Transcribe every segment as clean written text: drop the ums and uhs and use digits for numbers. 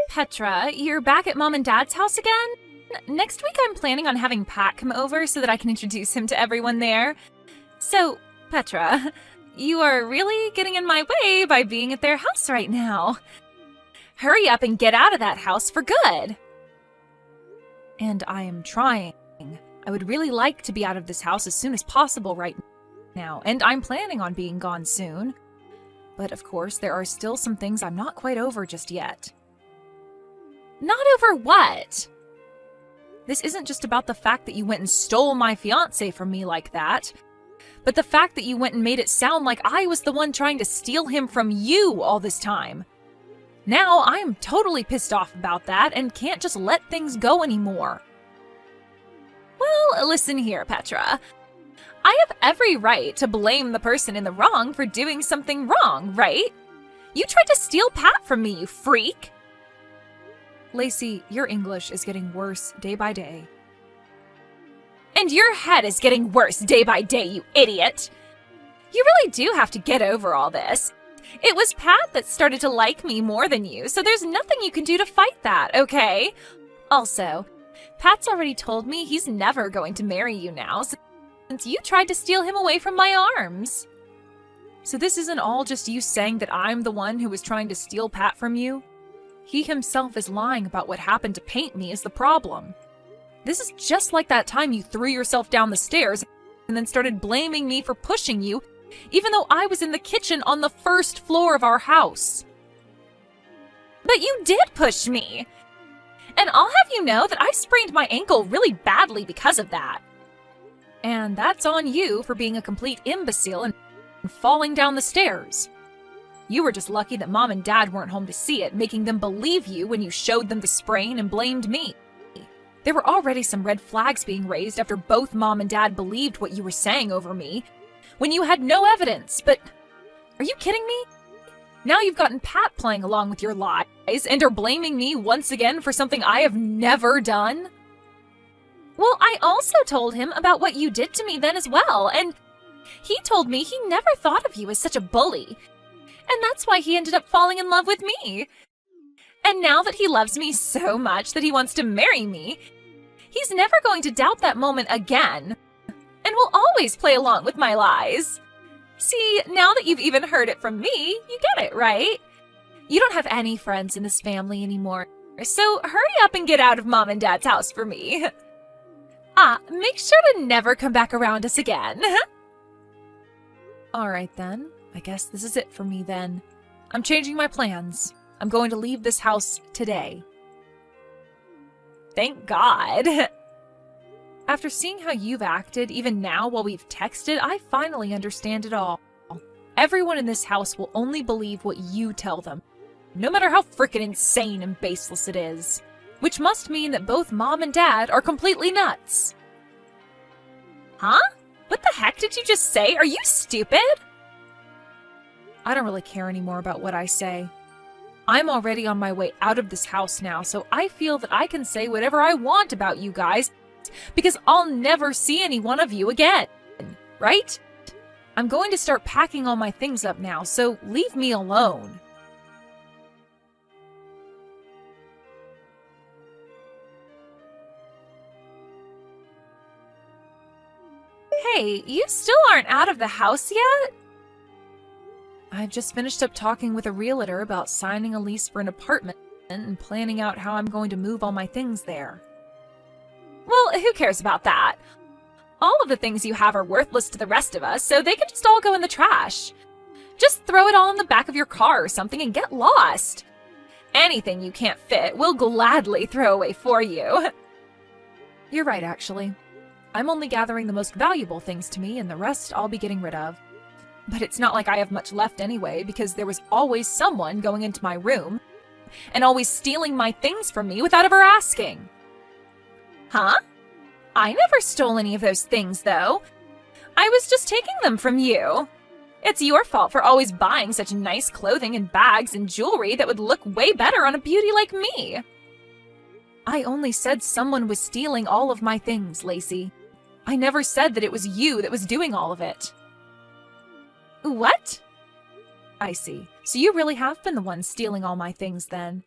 Petra, you're back at Mom and Dad's house again? Next week I'm planning on having Pat come over so that I can introduce him to everyone there. So, Petra, you are really getting in my way by being at their house right now. Hurry up and get out of that house for good. And I am trying. I would really like to be out of this house as soon as possible right now, and I'm planning on being gone soon. But of course, there are still some things I'm not quite over just yet. Not over what? This isn't just about the fact that you went and stole my fiancé from me like that, but the fact that you went and made it sound like I was the one trying to steal him from you all this time. Now I'm totally pissed off about that and can't just let things go anymore. Well, listen here, Petra. I have every right to blame the person in the wrong for doing something wrong, right? You tried to steal Pat from me, you freak! Lacey, your English is getting worse day by day. And your head is getting worse day by day, you idiot! You really do have to get over all this. It was Pat that started to like me more than you, so there's nothing you can do to fight that, okay? Also, Pat's already told me he's never going to marry you now, since you tried to steal him away from my arms. So this isn't all just you saying that I'm the one who was trying to steal Pat from you? He himself is lying about what happened to paint me is the problem. This is just like that time you threw yourself down the stairs and then started blaming me for pushing you, even though I was in the kitchen on the first floor of our house. But you did push me! And I'll have you know that I sprained my ankle really badly because of that. And that's on you for being a complete imbecile and falling down the stairs. You were just lucky that Mom and Dad weren't home to see it, making them believe you when you showed them the sprain and blamed me. There were already some red flags being raised after both Mom and Dad believed what you were saying over me, when you had no evidence, but are you kidding me? Now you've gotten Pat playing along with your lies and are blaming me once again for something I have never done? Well, I also told him about what you did to me then as well, and he told me he never thought of you as such a bully. And that's why he ended up falling in love with me. And now that he loves me so much that he wants to marry me, he's never going to doubt that moment again, and will always play along with my lies. See, now that you've even heard it from me, you get it, right? You don't have any friends in this family anymore, so hurry up and get out of Mom and Dad's house for me. Make sure to never come back around us again. Alright then, I guess this is it for me then. I'm changing my plans. I'm going to leave this house today. Thank God. After seeing how you've acted, even now while we've texted, I finally understand it all. Everyone in this house will only believe what you tell them, no matter how frickin' insane and baseless it is. Which must mean that both Mom and Dad are completely nuts. Huh? What the heck did you just say? Are you stupid? I don't really care anymore about what I say. I'm already on my way out of this house now, so I feel that I can say whatever I want about you guys, because I'll never see any one of you again, right? I'm going to start packing all my things up now, so leave me alone. Hey, you still aren't out of the house yet? I've just finished up talking with a realtor about signing a lease for an apartment and planning out how I'm going to move all my things there. Well, who cares about that? All of the things you have are worthless to the rest of us, so they can just all go in the trash. Just throw it all in the back of your car or something and get lost. Anything you can't fit, we'll gladly throw away for you. You're right, actually. I'm only gathering the most valuable things to me, and the rest I'll be getting rid of. But it's not like I have much left anyway, because there was always someone going into my room and always stealing my things from me without ever asking. Huh? I never stole any of those things, though. I was just taking them from you. It's your fault for always buying such nice clothing and bags and jewelry that would look way better on a beauty like me. I only said someone was stealing all of my things, Lacey. I never said that it was you that was doing all of it. What? I see. So you really have been the one stealing all my things then.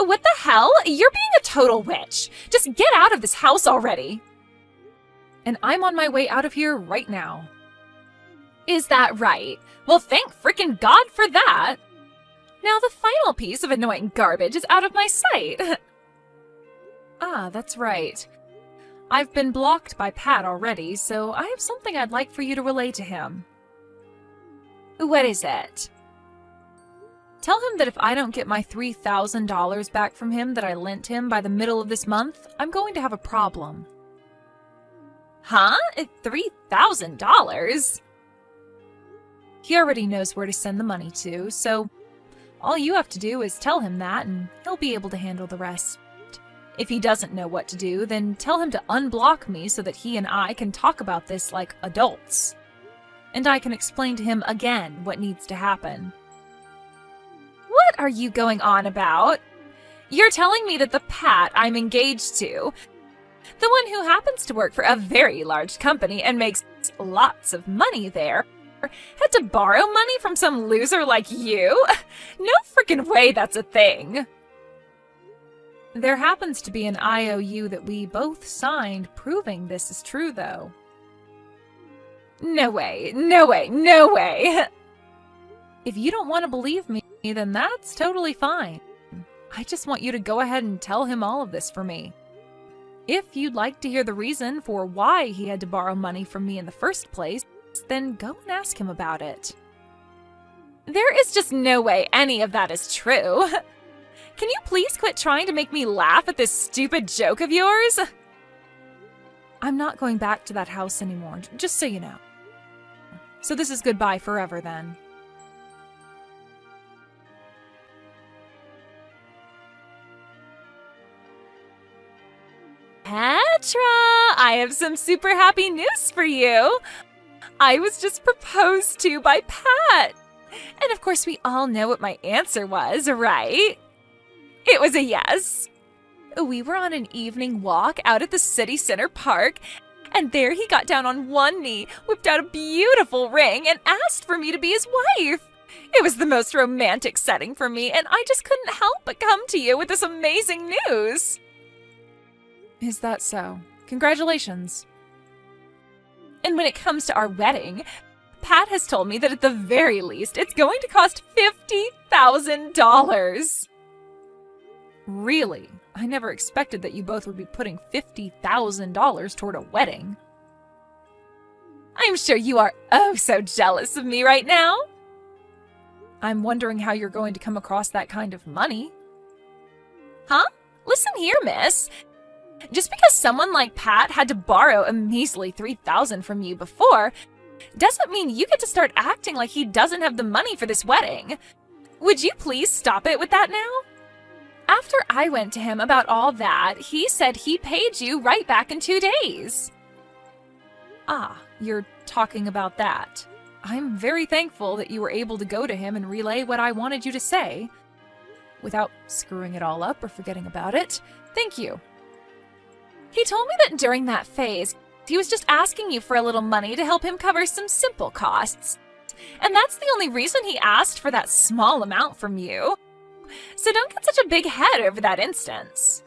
What the hell? You're being a total witch. Just get out of this house already. And I'm on my way out of here right now. Is that right? Well, thank frickin' God for that. Now the final piece of annoying garbage is out of my sight. Ah, that's right. I've been blocked by Pat already, so I have something I'd like for you to relay to him. What is it? Tell him that if I don't get my $3,000 back from him that I lent him by the middle of this month, I'm going to have a problem. Huh? $3,000? He already knows where to send the money to, so all you have to do is tell him that and he'll be able to handle the rest. If he doesn't know what to do, then tell him to unblock me so that he and I can talk about this like adults. And I can explain to him again what needs to happen. What are you going on about? You're telling me that the Pat I'm engaged to, the one who happens to work for a very large company and makes lots of money there, had to borrow money from some loser like you? No freaking way that's a thing. There happens to be an IOU that we both signed proving this is true, though. No way, no way, no way! If you don't want to believe me, then that's totally fine. I just want you to go ahead and tell him all of this for me. If you'd like to hear the reason for why he had to borrow money from me in the first place, then go and ask him about it. There is just no way any of that is true. Can you please quit trying to make me laugh at this stupid joke of yours? I'm not going back to that house anymore, just so you know. So this is goodbye forever then. Petra, I have some super happy news for you. I was just proposed to by Pat. And of course we all know what my answer was, right? It was a yes. We were on an evening walk out at the city center park, and there he got down on one knee, whipped out a beautiful ring, and asked for me to be his wife. It was the most romantic setting for me, and I just couldn't help but come to you with this amazing news. Is that so? Congratulations. And when it comes to our wedding, Pat has told me that at the very least, it's going to cost $50,000. Really? I never expected that you both would be putting $50,000 toward a wedding. I'm sure you are oh so jealous of me right now. I'm wondering how you're going to come across that kind of money. Huh? Listen here, miss. Just because someone like Pat had to borrow a measly $3,000 from you before, doesn't mean you get to start acting like he doesn't have the money for this wedding. Would you please stop it with that now? After I went to him about all that, he said he paid you right back in 2 days. Ah, you're talking about that. I'm very thankful that you were able to go to him and relay what I wanted you to say, without screwing it all up or forgetting about it. Thank you. He told me that during that phase, he was just asking you for a little money to help him cover some simple costs. And that's the only reason he asked for that small amount from you. So don't get such a big head over that instance.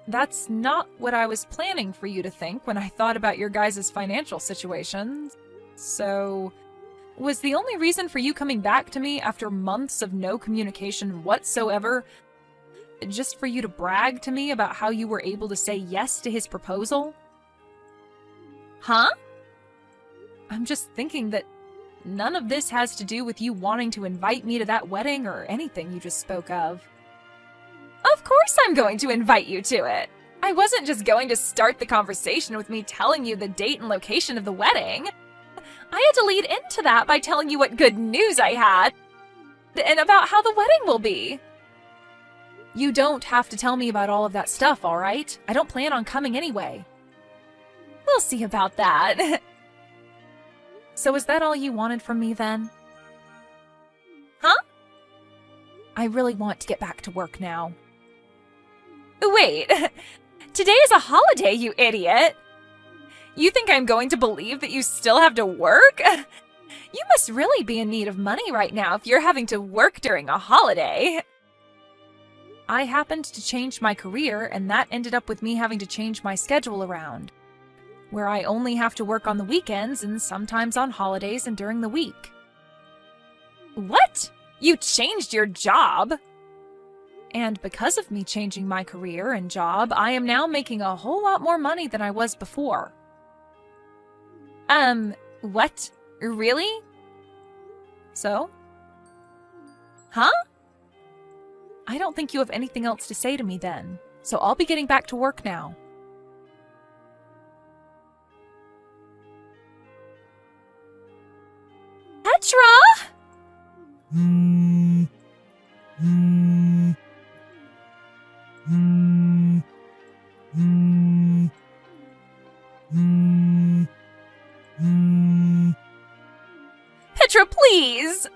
That's not what I was planning for you to think when I thought about your guys' financial situations. So, was the only reason for you coming back to me after months of no communication whatsoever just for you to brag to me about how you were able to say yes to his proposal? Huh? I'm just thinking that none of this has to do with you wanting to invite me to that wedding or anything you just spoke of. Of course I'm going to invite you to it. I wasn't just going to start the conversation with me telling you the date and location of the wedding. I had to lead into that by telling you what good news I had and about how the wedding will be. You don't have to tell me about all of that stuff, all right? I don't plan on coming anyway. We'll see about that. So is that all you wanted from me then? Huh? I really want to get back to work now. Wait, today is a holiday, you idiot! You think I'm going to believe that you still have to work? You must really be in need of money right now if you're having to work during a holiday. I happened to change my career, and that ended up with me having to change my schedule around, where I only have to work on the weekends and sometimes on holidays and during the week. What? You changed your job? And because of me changing my career and job, I am now making a whole lot more money than I was before. What? Really? So? Huh? I don't think you have anything else to say to me then, so I'll be getting back to work now. Petra! Petra, please!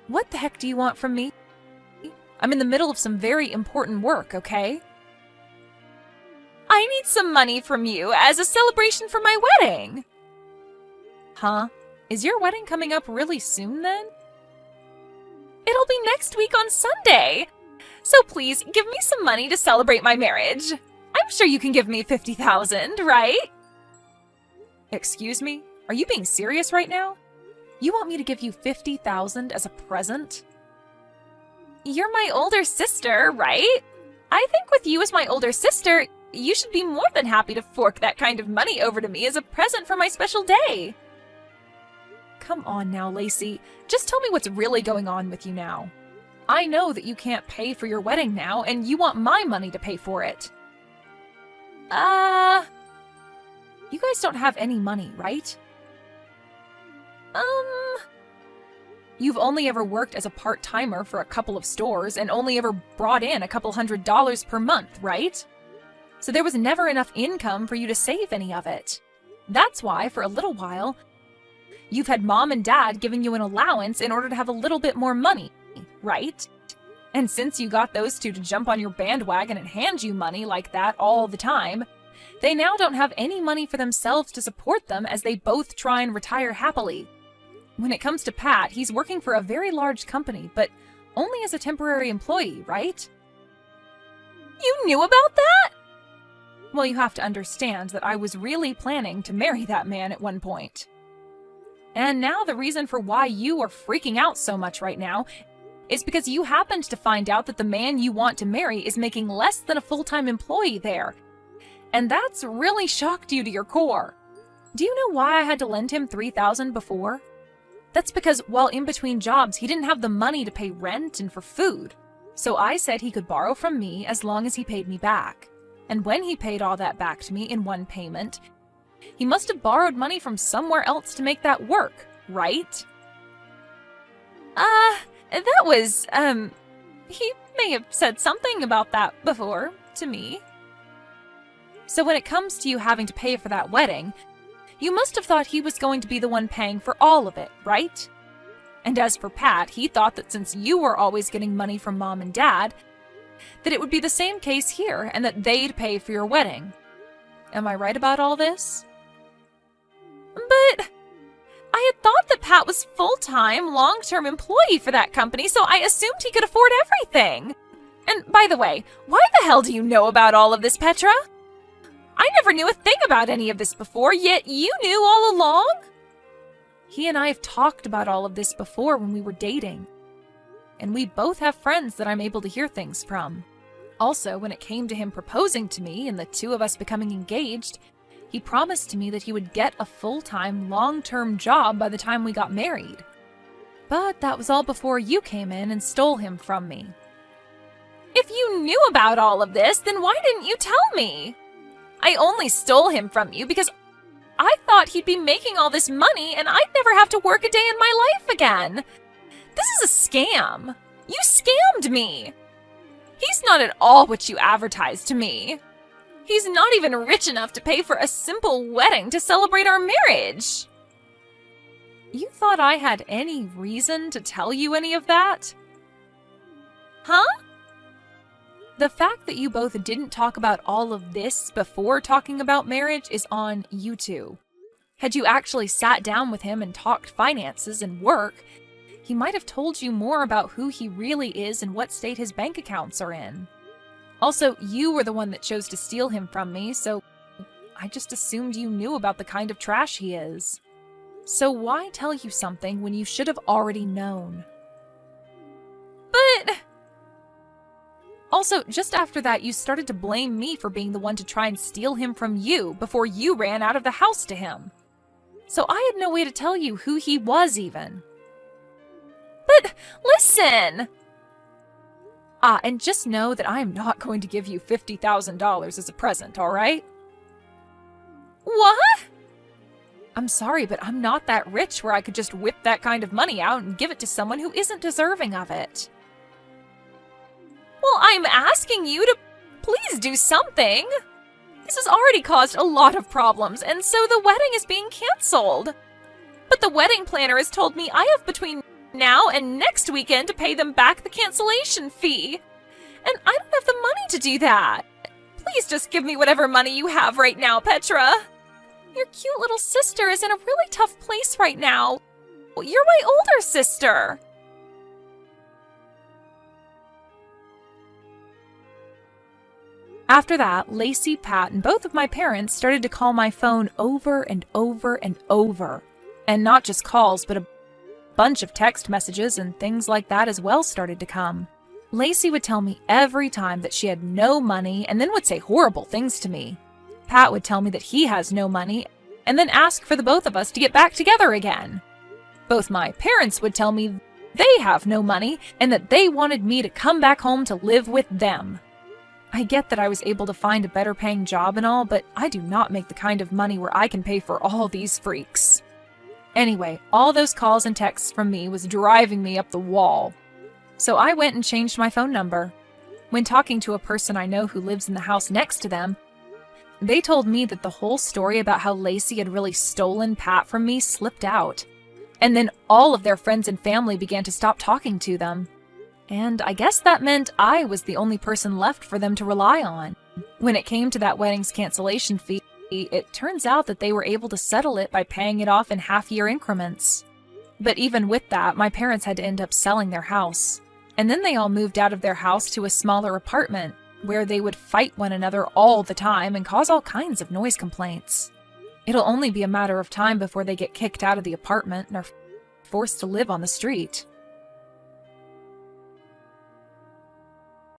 What the heck do you want from me? I'm in the middle of some very important work, okay? I need some money from you as a celebration for my wedding. Huh? Is your wedding coming up really soon then? It'll be next week on Sunday. So please, give me some money to celebrate my marriage. I'm sure you can give me $50,000, right? Excuse me? Are you being serious right now? You want me to give you $50,000 as a present? You're my older sister, right? I think with you as my older sister, you should be more than happy to fork that kind of money over to me as a present for my special day. Come on now, Lacey. Just tell me what's really going on with you now. I know that you can't pay for your wedding now, and you want my money to pay for it. You guys don't have any money, right? You've only ever worked as a part-timer for a couple of stores and only ever brought in a couple $100 per month, right? So there was never enough income for you to save any of it. That's why, for a little while, you've had mom and dad giving you an allowance in order to have a little bit more money, right? And since you got those two to jump on your bandwagon and hand you money like that all the time, they now don't have any money for themselves to support them as they both try and retire happily. When it comes to Pat, he's working for a very large company, but only as a temporary employee, right? You knew about that? Well, you have to understand that I was really planning to marry that man at one point. And now the reason for why you are freaking out so much right now is because you happened to find out that the man you want to marry is making less than a full-time employee there. And that's really shocked you to your core. Do you know why I had to lend him $3,000 before? That's because while in between jobs, he didn't have the money to pay rent and for food. So I said he could borrow from me as long as he paid me back. And when he paid all that back to me in one payment, he must have borrowed money from somewhere else to make that work, right? That was, he may have said something about that before to me. So when it comes to you having to pay for that wedding, you must have thought he was going to be the one paying for all of it, right? And as for Pat, he thought that since you were always getting money from mom and dad, that it would be the same case here and that they'd pay for your wedding. Am I right about all this? But I had thought that Pat was full-time, long-term employee for that company, so I assumed he could afford everything. And by the way, why the hell do you know about all of this, Petra? I never knew a thing about any of this before, yet you knew all along? He and I have talked about all of this before when we were dating. And we both have friends that I'm able to hear things from. Also, when it came to him proposing to me and the two of us becoming engaged, he promised to me that he would get a full-time, long-term job by the time we got married. But that was all before you came in and stole him from me. If you knew about all of this, then why didn't you tell me? I only stole him from you because I thought he'd be making all this money and I'd never have to work a day in my life again. This is a scam. You scammed me. He's not at all what you advertised to me. He's not even rich enough to pay for a simple wedding to celebrate our marriage. You thought I had any reason to tell you any of that? Huh? The fact that you both didn't talk about all of this before talking about marriage is on you two. Had you actually sat down with him and talked finances and work, he might have told you more about who he really is and what state his bank accounts are in. Also, you were the one that chose to steal him from me, so I just assumed you knew about the kind of trash he is. So why tell you something when you should have already known? But... Also, just after that, you started to blame me for being the one to try and steal him from you before you ran out of the house to him. So I had no way to tell you who he was even. But listen! And just know that I am not going to give you $50,000 as a present, alright? What? I'm sorry, but I'm not that rich where I could just whip that kind of money out and give it to someone who isn't deserving of it. Well, I'm asking you to please do something. This has already caused a lot of problems, and so the wedding is being canceled. But the wedding planner has told me I have between now and next weekend to pay them back the cancellation fee. And I don't have the money to do that. Please just give me whatever money you have right now, Petra. Your cute little sister is in a really tough place right now. You're my older sister. After that, Lacey, Pat, and both of my parents started to call my phone over and over and over. And not just calls, but a bunch of text messages and things like that as well started to come. Lacey would tell me every time that she had no money and then would say horrible things to me. Pat would tell me that he has no money and then ask for the both of us to get back together again. Both my parents would tell me they have no money and that they wanted me to come back home to live with them. I get that I was able to find a better paying job and all, but I do not make the kind of money where I can pay for all these freaks. Anyway, all those calls and texts from me was driving me up the wall. So I went and changed my phone number. When talking to a person I know who lives in the house next to them, they told me that the whole story about how Lacey had really stolen Pat from me slipped out. And then all of their friends and family began to stop talking to them. And I guess that meant I was the only person left for them to rely on. When it came to that wedding's cancellation fee, it turns out that they were able to settle it by paying it off in half-year increments. But even with that, my parents had to end up selling their house. And then they all moved out of their house to a smaller apartment, where they would fight one another all the time and cause all kinds of noise complaints. It'll only be a matter of time before they get kicked out of the apartment and are forced to live on the street.